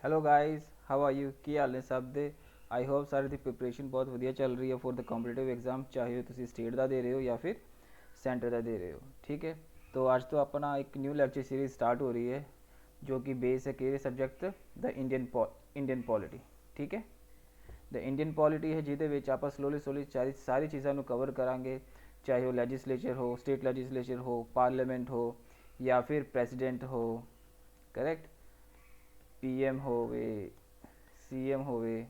Hello guys, how are you? ਕੀ ਹਾਲ ਨੇ ਸਭ ਦੇ? ਆਈ ਹੋਪ ਸਾਰੇ ਦੀ ਪ੍ਰਿਪਰੇਸ਼ਨ ਬਹੁਤ ਵਧੀਆ ਚੱਲ ਰਹੀ ਹੈ ਫॉर द ਕੰਪੀਟੀਟਿਵ ਐਗਜ਼ਾਮ, ਚਾਹੇ ਤੁਸੀਂ ਸਟੇਟ ਦਾ ਦੇ ਰਹੇ ਹੋ ਜਾਂ ਫਿਰ ਸੈਂਟਰ ਦਾ ਦੇ ਰਹੇ ਹੋ। ਠੀਕ ਹੈ, तो ਅੱਜ ਤੋਂ ਆਪਣਾ ਇੱਕ ਨਿਊ ਲੈਕਚਰ ਸੀਰੀਜ਼ ਸਟਾਰਟ ਹੋ ਰਹੀ ਹੈ ਜੋ ਕਿ ਬੇਸ ਹੈ ਕਿਹੜੇ ਸਬਜੈਕਟ ਦ ਇੰਡੀਅਨ ਪੋਲਿਟੀ। ਠੀਕ ਹੈ, ਦ ਇੰਡੀਅਨ ਪੋਲਿਟੀ ਹੈ ਜਿਹਦੇ ਵਿੱਚ ਆਪਾਂ ਸਲੋਲੀ ਸਾਰੀ ਚੀਜ਼ਾਂ ਨੂੰ ਕਵਰ ਕਰਾਂਗੇ, ਚਾਹੇ ਉਹ ਲੈਜਿਸਲੇਚਰ ਹੋ, ਸਟੇਟ ਲੈਜਿਸਲੇਚਰ ਹੋ, ਪਾਰਲੀਮੈਂਟ ਹੋ ਜਾਂ ਫਿਰ ਪ੍ਰੈਜ਼ੀਡੈਂਟ ਹੋ। ਕਰੈक्ट, पीएम होवे, सीएम होवे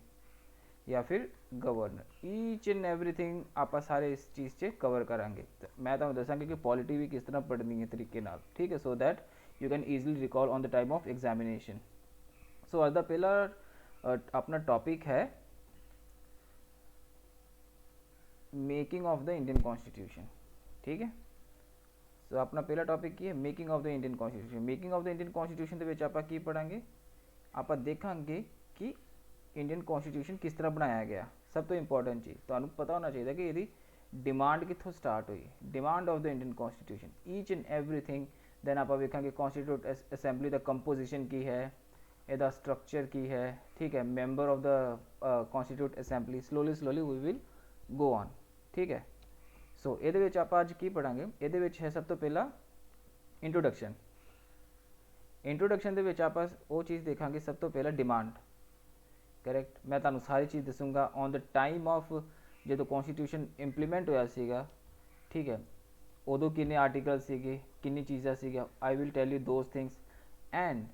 या फिर गवर्नर, ईच एंड एवरीथिंग आप सारे इस चीज़ से कवर करांगे। मैं तुहानू दसांगा कि पॉलिटी भी किस तरह पढ़नी है तरीके नाल। ठीक है, so that you can easily recall on the time of examination. So अज का पहला अपना टॉपिक है making of the Indian constitution. ठीक है, सो अपना पहला टॉपिक की है making of the Indian constitution. Making of the Indian constitution के विच आपां की पढ़ांगे, आप देखांगे कि इंडियन कॉन्स्टिट्यूशन किस तरह बनाया गया। सब तो इंपॉर्टेंट चीज़ तो पता होना चाहिए कि यदि डिमांड कितों स्टार्ट हुई, demand of the Indian constitution, each and everything. Then आप वेखेंगे कॉन्स्टिट्यूट असैंबली द कंपोजिशन की है, यदा स्ट्रक्चर की है। ठीक है, member of the constituent assembly, slowly we will go on. ठीक है, सो ये आप अज की पढ़ांगे, ये है सब तो पहला इंट्रोडक्शन। इंट्रोडक्शन के आप वो चीज़ देखा सब तो पहला डिमांड। करैक्ट, मैं तुहानू सारी चीज़ दसूँगा ऑन द टाइम ऑफ जो कॉन्स्टिट्यूशन इंप्लीमेंट होया सीगा। ठीक है, उदों किन्ने आर्टिकल सीगे, किन्नी चीज़ां सीगा, I will tell you those things. And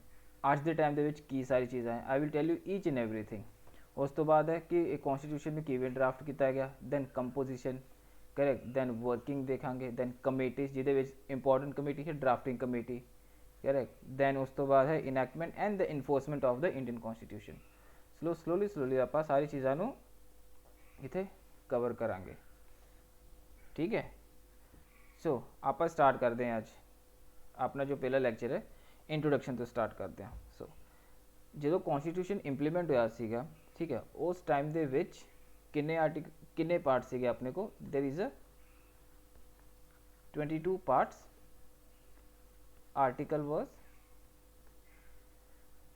अज के टाइम के की सारी चीज़ां है, I will tell you each and everything. उस तो बाद है कि कॉन्स्टिट्यूशन में किवें ड्राफ्ट किया गया, then composition. Correct, then working देखा, दैन कमेटीज जिहदे इंपॉर्टेंट कमेटी है ड्राफ्टिंग कमेटी। करेक्ट, दैन उस तो बाद है enactment and the enforcement of the Indian constitution. Slowly आप सारी चीज़ों इतने कवर करांगे। ठीक है, सो आप स्टार्ट करते हैं अज अपना जो पहला लैक्चर है इंट्रोडक्शन तो स्टार्ट करते हैं। सो जो कॉन्स्टिट्यूशन इंप्लीमेंट होया सीगा, ठीक है, उस टाइम दे विच किन्ने आर्टिकल, किन्ने पार्ट सीगे अपने को? There is a 22 parts. Article was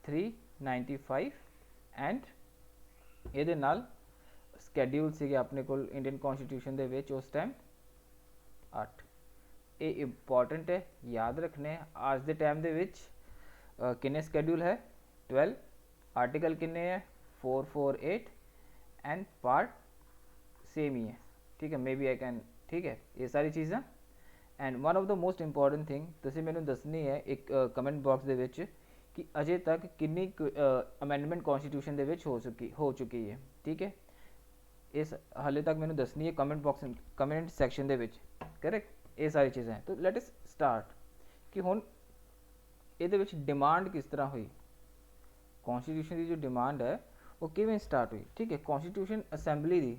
395 and ये नाल स्कैड्यूल सीगे अपने को इंडियन कॉन्स्टिट्यूशन दे विच उस टाइम 8। ये इंपॉर्टेंट है, याद रखने। आज के टाइम दे विच किन्ने स्कैड्यूल है? 12। आर्टिकल किन्ने है? 448 एंड पार्ट सेम ही है। ठीक है, मे बी आई कैन। ठीक है, ये सारी चीज़ें। And one of the most important thing तुसीं मैनूं दसनी है एक कमेंट बॉक्स दे विच कि अजे तक किन्नी अमेंडमेंट कॉन्स्टिट्यूशन दे विच हो चुकी है। ठीक है, इस हाले तक मैंने दसनी है कमेंट बॉक्स, कमेंट सैक्शन दे विच। करेक्ट, ये सारी चीज़ें हैं। तो लेट अस स्टार्ट कि हुण ये डिमांड किस तरह हुई, कॉन्स्टिट्यूशन की जो डिमांड है वो किवें स्टार्ट हुई। ठीक है, कॉन्स्टिट्यूशन असैंबली की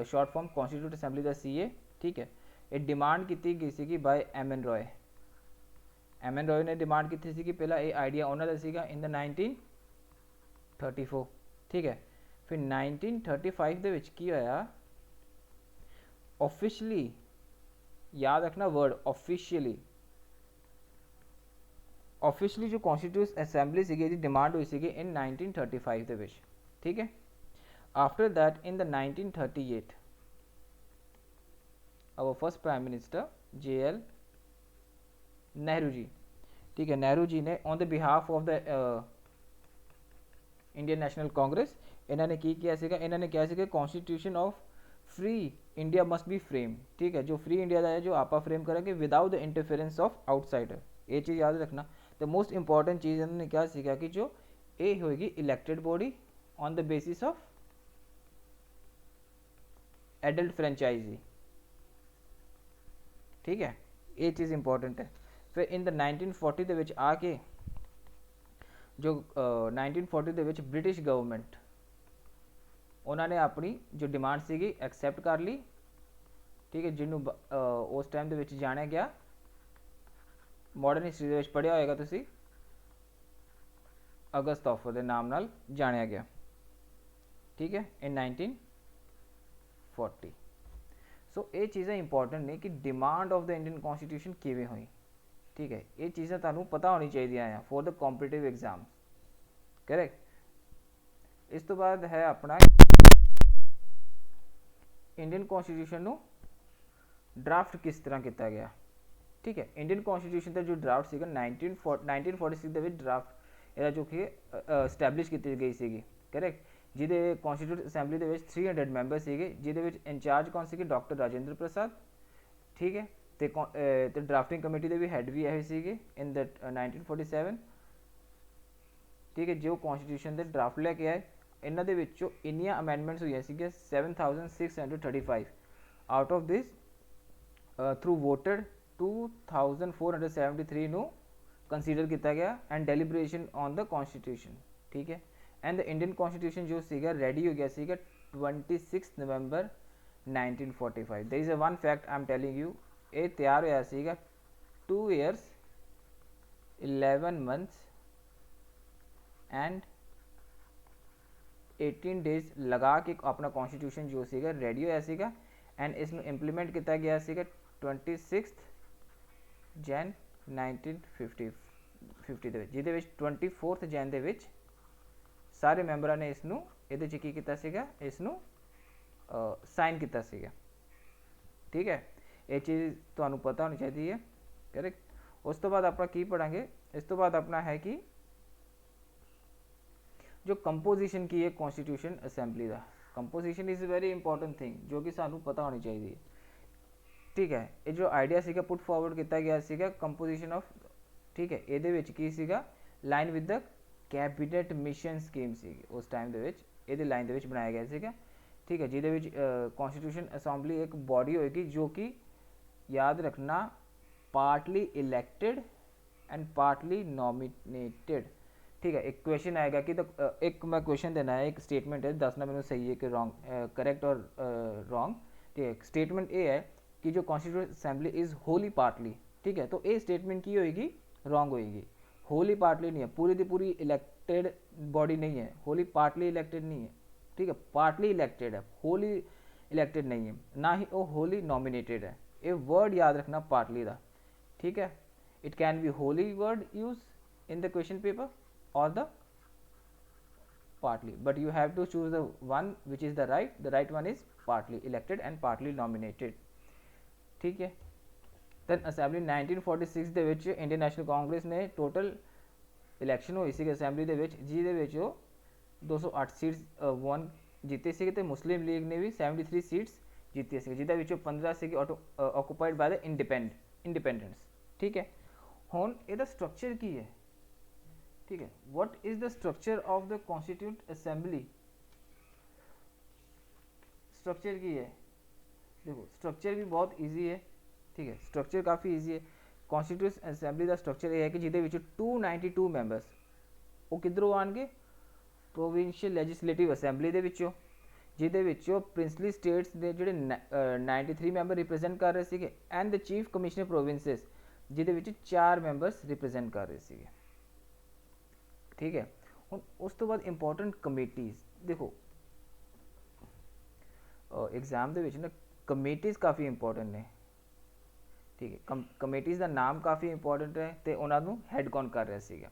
शॉर्ट फॉर्म कॉन्स्टिट्यूट असैंबली का CA। ठीक है, ये डिमांड की गई सी bye M.N. Roy. M.N. Roy ने डिमांड की सी पहला ये आइडिया उन्होंने सीगा इन द 1934। ठीक है, फिर 1935 ਦੇ ਵਿੱਚ ਕੀ ਹੋਇਆ? ऑफिशियली, याद रखना वर्ड ऑफिशियली, ऑफिशियली जो कॉन्स्टिट्यूट असैंबली सी डिमांड हुई सी इन 1935 ਦੇ ਵਿੱਚ। ठीक है, after that in the 1938 our first prime minister JL Nehru ji. ठीक है, नेहरू जी ने on the behalf of the Indian National Congress इन्होंने की किया सीगा, इन्होंने कहा सीगा constitution of free India must be frame. ठीक है, जो फ्री इंडिया का है जो आप फ्रेम करेंगे without the interference of outsider. ये चीज़ याद रखना। तो मोस्ट इंपॉर्टेंट चीज़ इन्होंने क्या सीगा कि जो ये होगी elected body on the basis of adult franchise. ठीक है, ये चीज़ इंपॉर्टेंट है। फिर इन द 1940 ਦੇ ਵਿੱਚ ਆ ਕੇ जो 1940 ਦੇ ਵਿੱਚ ब्रिटिश गवर्नमेंट उन्होंने अपनी जो डिमांड सी एक्सैप्ट कर ली। ठीक है, जिन्हों उस टाइम के जाने गया मॉडर्न हिस्टरी के पढ़िया होएगा तुसी, अगस्त ऑफर के नाम नाल जाने गया। ठीक है, इन 1940। सो ये चीज़ें इंपॉर्टेंट ने कि demand of the Indian constitution किवें हुई। ठीक है, ये चीज़ें तुहानूं पता होनी चाहिए फॉर द कॉम्पिटिटिव एग्जाम। ਕੈਰੈਕਟ। ਇਸ ਤੋਂ ਬਾਅਦ ਹੈ ਆਪਣਾ ਇੰਡੀਅਨ ਕੌਂਸਟੀਟਿਊਸ਼ਨ ਨੂੰ ਡਰਾਫਟ ਕਿਸ ਤਰ੍ਹਾਂ ਕੀਤਾ ਗਿਆ। ਠੀਕ ਹੈ, ਇੰਡੀਅਨ ਕੌਂਸਟੀਟਿਊਸ਼ਨ ਦਾ ਜੋ ਡਰਾਫਟ ਸੀਗਾ 1946 ਦੇ ਵਿੱਚ ਡਰਾਫਟ ਇਹਦਾ ਜੋ ਕਿ ਸਟੈਬਲਿਸ਼ ਕੀਤੀ ਗਈ ਸੀਗੀ, ਕਰੈਕਟ, ਜਿਹਦੇ ਕੌਂਸਟੀਟਿਊਟ ਅਸੈਂਬਲੀ ਦੇ ਵਿੱਚ 300 ਮੈਂਬਰ ਸੀਗੇ, ਜਿਹਦੇ ਵਿੱਚ ਇੰਚਾਰਜ ਕੌਣ ਸੀਗੇ, ਡਾਕਟਰ ਰਾਜਿੰਦਰ ਪ੍ਰਸਾਦ। ਠੀਕ ਹੈ, ਤੇ ਡਰਾਫਟਿੰਗ ਕਮੇਟੀ ਦੇ ਵੀ ਹੈਡ ਵੀ ਇਹ ਸੀਗੇ ਇਨ ਦ 1947। ਠੀਕ ਹੈ, ਜੋ ਕੌਂਸਟੀਟਿਊਸ਼ਨ ਦੇ ਡਰਾਫਟ ਲੈ ਕੇ ਆਏ, ਇਹਨਾਂ ਦੇ ਵਿੱਚੋਂ ਇੰਨੀਆਂ ਅਮੈਂਡਮੈਂਟਸ ਹੋਈਆਂ ਸੀਗੀਆਂ 7635। ਆਊਟ ਆਫ ਦਿਸ ਥਰੂ ਵੋਟਡ 2473 ਨੂੰ ਕੰਸੀਡਰ ਕੀਤਾ ਗਿਆ ਐਂਡ ਡੈਲੀਬਰੇਸ਼ਨ ਔਨ ਦ ਕੌਂਸਟੀਟਿਊਸ਼ਨ। ਠੀਕ ਹੈ, ਐਂਡ ਦ ਇੰਡੀਅਨ ਕੌਂਸਟੀਟਿਊਸ਼ਨ ਜੋ ਸੀਗਾ ਰੈਡੀ ਹੋ ਗਿਆ ਸੀਗਾ 26 ਨਵੰਬਰ 1945। There is a one fact I am telling you, ਇਹ ਤਿਆਰ ਹੋਇਆ ਸੀਗਾ 2 years 11 months एंड 18 days लगा के अपना कॉन्स्टिट्यूशन जो सीगा रेडी होया सीगा एंड इसमें इंप्लीमेंट किया गया सीगा 26 जैन 1950 ਦੇ ਵਿੱਚ, ਜਿਹਦੇ ਵਿੱਚ 24 ਜੈਨ ਦੇ ਵਿੱਚ ਸਾਰੇ ਮੈਂਬਰਾਂ ਨੇ ਇਸ ਨੂੰ ਇਹਦੇ 'ਚ ਕੀ ਕੀਤਾ ਸੀਗਾ, ਇਸ ਨੂੰ ਸਾਈਨ ਕੀਤਾ ਸੀਗਾ। ਠੀਕ ਹੈ, ਇਹ ਚੀਜ਼ ਤੁਹਾਨੂੰ ਪਤਾ ਹੋਣੀ ਚਾਹੀਦੀ ਹੈ, ਕਰੈਕਟ। ਉਸ ਤੋਂ ਬਾਅਦ ਆਪਾਂ ਕੀ ਪੜਾਂਗੇ, ਇਸ ਤੋਂ ਬਾਅਦ ਆਪਣਾ ਹੈ ਕਿ जो कंपोजिशन की है कॉन्स्टिट्यूशन असैंबली का, composition is very important thing जो कि सानू पता होनी चाहिए। ठीक है, ये जो आइडिया सीगा पुट फॉरवर्ड किया गया सीगा कंपोजिशन ऑफ, ठीक है, ਇਹਦੇ ਵਿੱਚ ਕੀ ਸੀਗਾ line with the cabinet mission scheme ਸੀਗੀ ਉਸ ਟਾਈਮ ਦੇ ਵਿੱਚ, ਇਹਦੇ ਲਾਈਨ ਦੇ ਵਿੱਚ ਬਣਾਇਆ ਗਿਆ ਸੀਗਾ। ਠੀਕ ਹੈ, ਜਿਹਦੇ ਵਿੱਚ ਕੌਂਸਟੀਟਿਊਸ਼ਨ ਅਸੈਂਬਲੀ ਇੱਕ ਬॉडी ਹੋਏਗੀ ਜੋ ਕਿ याद रखना partly elected and partly nominated. ठीक है, एक क्वेश्चन आएगा कि एक मैं क्वेश्चन देना है, एक स्टेटमेंट है, दसना मैंने सही है कि रॉन्ग, करेक्ट और रॉन्ग। ठीक है, स्टेटमेंट ये है कि जो constitution assembly is Holi partly. ठीक है, तो ये स्टेटमेंट की होएगी, रॉन्ग होएगी। होली पार्टली नहीं है, पूरी की पूरी इलेक्टेड बॉडी नहीं है, होली पार्टली इलेक्टेड नहीं है। ठीक है, पार्टली इलेक्टेड है, होली इलेक्टेड नहीं है, ना ही वो होली नॉमिनेटेड है। ये वर्ड याद रखना पार्टली का। ठीक है, it can be Holi word use in the question paper or the partly, but you have to choose the one which is the right one is partly elected and partly nominated। ठीक है, then assembly 1946 ਦੇ ਵਿੱਚ Indian national Congress ਨੇ total election ਹੋਈ ਸੀ assembly ਦੇ ਵਿੱਚ, ਜਿਹਦੇ ਵਿੱਚ ਉਹ 208 ਸੀਟਸ ਵਨ ਜਿੱਤੇ ਸੀਗੇ ਤੇ ਮੁਸਲਿਮ ਲੀਗ ਨੇ ਵੀ 73 ਸੀਟਸ ਜਿੱਤੀਆਂ ਸੀ, ਜਿਹਦੇ ਵਿੱਚੋਂ 15 ਸੀਗੇ ਆਕੂਪਾਈਡ ਬਾय ਦ ਇੰਡੀਪੈਂਡੈਂਟਸ। ਠੀਕ ਹੈ, ਹੁਣ ਇਹਦਾ ਸਟਰਕਚਰ ਕੀ ਹੈ। ठीक है, what is the structure of the constituent assembly? Structure की है, देखो स्ट्रक्चर भी बहुत ईजी है। ठीक है, स्ट्रक्चर काफ़ी ईजी है। कॉन्स्टिट्यूट असैंबली का स्ट्रक्चर ये है कि जिहदे विच 292 मैंबर्स वो किधरों आएंगे, प्रोविंशियल लैजिसलेटिव असैंबली दे विचों, जिहदे विचों प्रिंसली स्टेट्स दे जिहड़े 93 मैंबर रिप्रजेंट कर रहे सीगे and the chief commissioner provinces जिहदे विच 4 मैंबर्स रिप्रजेंट कर रहे सीगे। ठीक है, हम उस तो बाद इंपॉर्टेंट कमेटीज़ देखो एग्जाम दे विच ना कमेटीज़ काफ़ी इंपॉर्टेंट ने। ठीक है, कमेटीज़ का नाम काफ़ी इंपॉर्टेंट है तो उन्होंने हैड कौन कर रहा सीगा।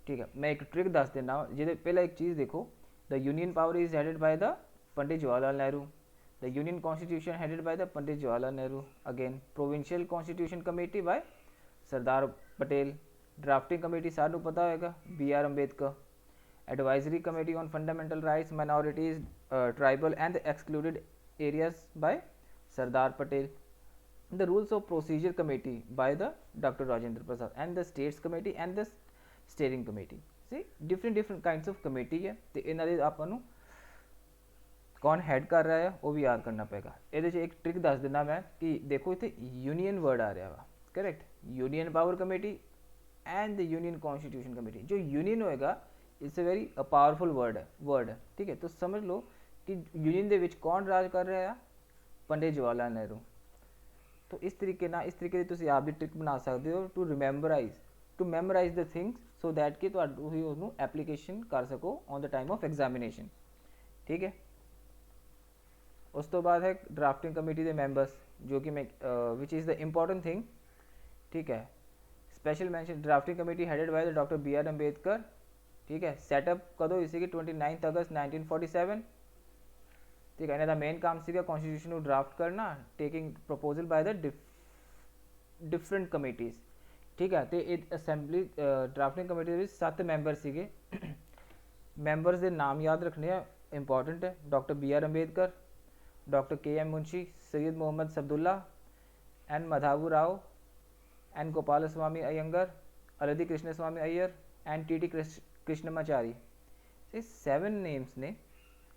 ठीक है, मैं एक ट्रिक दस देना जिहदे पहला एक चीज़ देखो, the union power is headed by the Pandit Jawaharlal Nehru, the union constitution headed by the Pandit Jawaharlal Nehru, again provincial constitution committee by Sardar Patel, drafting committee सानू पता होगा BR Ambedkar, advisory committee on fundamental rights minorities tribal and excluded areas by Sardar Patel, the rules of procedure committee by the doctor Rajendra Prasad and the states committee and the steering committee. See different kinds of committee है, तो इन्हों के आपको कौन had कर रहा है वो भी याद करना पेगा। ये एक ट्रिक दस देना मैं कि देखो इतने यूनियन वर्ड आ रहा वा, correct, union power committee and the union constitution committee. जो यूनियन होएगा it's a very powerful word है। ठीक है, तो समझ लो कि यूनियन दे विच कौन राज कर रहा है, पंडित जवाहरलाल नेहरू। तो इस तरीके ना इस तरीके तुसी आप भी ट्रिक बना सकते हो to memorise the things so that कि तुसीं उसनूं एप्लीकेशन कर सको on the time of examination. ठीक है, उस तो बाद है ड्राफ्टिंग कमेटी के मैंबर्स जो कि मैं which is the important thing. ठीक है, special mention drafting committee headed by the doctor BR Ambedkar. ठीक है। ਸੈਟਅਪ ਕਦੋਂ ਹੋਈ ਸੀਗੀ 29 ਅਗਸਤ 1947, ਠੀਕ ਹੈ। ਇਹਨਾਂ ਦਾ ਮੇਨ ਕੰਮ ਸੀਗਾ ਕਨਸਟੀਟਿਊਸ਼ਨ ਨੂੰ ਡਰਾਫਟ ਕਰਨਾ, taking proposal by the different committees, ਠੀਕ ਹੈ। ਤੇ ਇਹ ਅਸੈਂਬਲੀ ਡਰਾਫਟਿੰਗ ਕਮੇਟੀ ਦੇ ਵਿੱਚ 7 ਮੈਂਬਰ ਸੀਗੇ। ਮੈਂਬਰਸ ਦੇ ਨਾਮ ਯਾਦ ਰੱਖਣੇ ਆ, ਇੰਪੋਰਟੈਂਟ ਹੈ। Doctor B R Ambedkar, doctor K M Munshi, Syed Mohammad Saadulla, N Madhava Rao, N Gopalaswami Ayyangar, Alladi Krishnaswami Ayyar and T T Krishnamachari. ये 7 नेम्स ने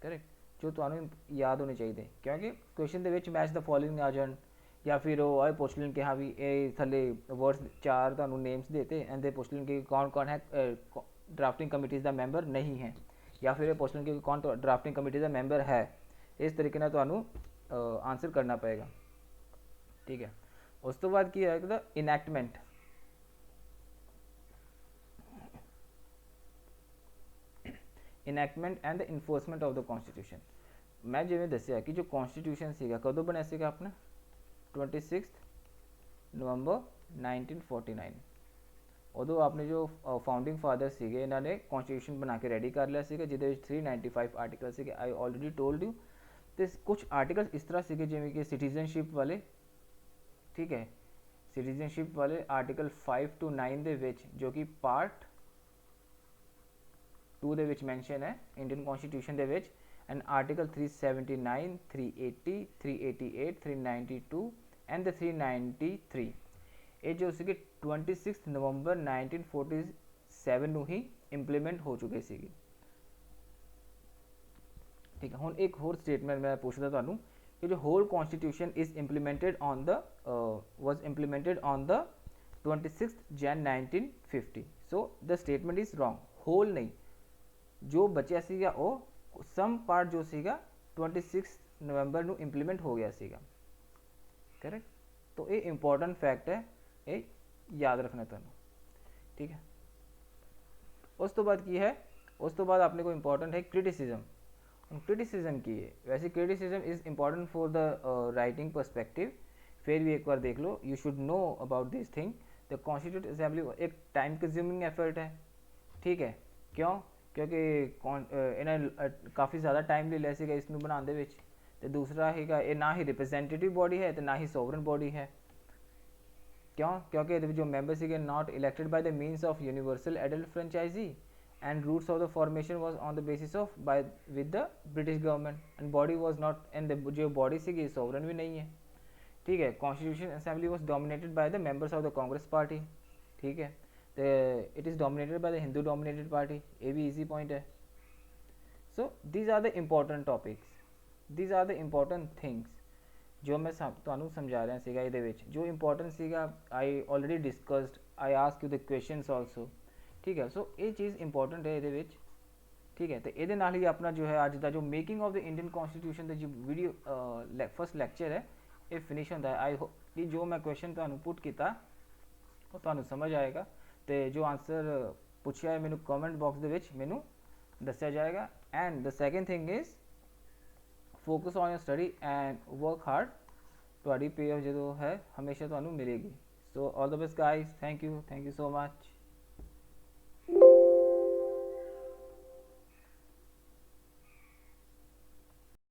करेक्ट जो ਤੁਹਾਨੂੰ याद होने चाहिए, क्योंकि क्वेश्चन ਦੇ ਵਿੱਚ मैच द फॉलोइंग आ जान, या फिर वो आए पुछ लें कि हाँ भी ये थले वर्ड्स 4 ਤੁਹਾਨੂੰ नेम्स देते एंड दे पुछ लें कि कौन कौन है ड्राफ्टिंग कमेटीज़ का मैंबर नहीं है, या फिर ये पुछ लें कि कौन ड्राफ्टिंग कमेटी का मैंबर है। इस तरीके ਨਾਲ ਤੁਹਾਨੂੰ आंसर करना पएगा, ठीक है। उस तो बाद की है enactment. Enactment and the enforcement of the constitution. मैं जिवें दसिया कि जो कॉन्स्टिट्यूशन सीगा कदों बनया सीगा अपना 26 नवंबर 1949। उदों आपने जो फाउंडिंग फादर सीगे इन्होंने कॉन्स्टिट्यूशन बना के रेडी कर लिया सीगा, जिहदे विच 395 आर्टिकल सीगे। I already told you. तो कुछ आर्टिकल्स इस तरह सीगे जिवें कि सिटीजनशिप वाले, ठीक है। सिटीजनशिप वाले आर्टिकल 5 to 9 दे विच, जो कि पार्ट 2 दे विच मैंशन है Indian constitution they which, and article 379, 380, 388, 392 and the 393 ये जो सीगे 26 नवंबर 1947 ਨੂੰ ही इंप्लीमेंट हो चुके सीगे, ठीक है। हुण एक होर स्टेटमेंट मैं पूछदा तुहानूं कि जो whole constitution is implemented on the was implemented on the 26 Jan 1950। So the statement is wrong. Whole नहीं, जो बचिया सीगा वो सम पार्ट जो सीगा 26 नवंबर ਨੂੰ इंप्लीमेंट हो गया सीगा, करेक्ट। तो ये इंपॉर्टेंट फैक्ट है, ये याद रखना तुहानूं, ठीक है। उस तो बाद की है, उस तो बाद अपने को इंपॉर्टेंट है क्रिटिसिज्म। क्रिटिसिज्म की है, वैसे criticism is important for the writing perspective, फिर भी एक बार देख लो, you should know about this thing. The constituent assembly एक टाइम कंज्यूमिंग एफर्ट है, ठीक है। क्यों? क्योंकि इन्हें काफ़ी ज़्यादा टाइम ले लिया सीगा इसनूं बनाउण दे विच, ते दूसरा हैगा ये ना ही रिप्रजेंटेटिव बॉडी है तो ना ही सोवरन बॉडी है। क्यों? क्योंकि ये जो मैंबर सीगे not elected by the means of universal adult franchise, and roots of the formation was on the basis of by with the British government, and body was not, and the जो body सीगी sovereign भी नहीं है, ठीक है। Constitution Assembly was dominated by the members of the Congress party, ठीक है। तो it is dominated by the Hindu dominated party, ये भी easy point है। So these are the important topics, these are the important things जो मैं ਤੁਹਾਨੂੰ ਸਮਝਾ ਰਿਹਾ ਸੀਗਾ। ਇਹਦੇ ਵਿੱਚ ਜੋ ਇੰਪੋਰਟੈਂਟ ਸੀਗਾ I already discussed, I asked you the questions also, ठीक है। सो ये चीज़ इंपॉर्टेंट है ये, ठीक है। तो ये नाल ही अपना जो है अज का जो making of the Indian constitution का जो वीडियो फर्स्ट लैक्चर है ये फिनिश होता है। आई होप कि जो मैं क्वेश्चन तुहानूं पुट किया वो तुहानूं समझ आएगा, तो जो आंसर पूछा है मैनू कमेंट बॉक्स दे विच मैनू दस्सिया जाएगा। And the second thing is focus on your study and work hard, तुहाड़ी पे ऑफ जो है हमेशा तुहानूं मिलेगी। So all the best guys, thank you so much.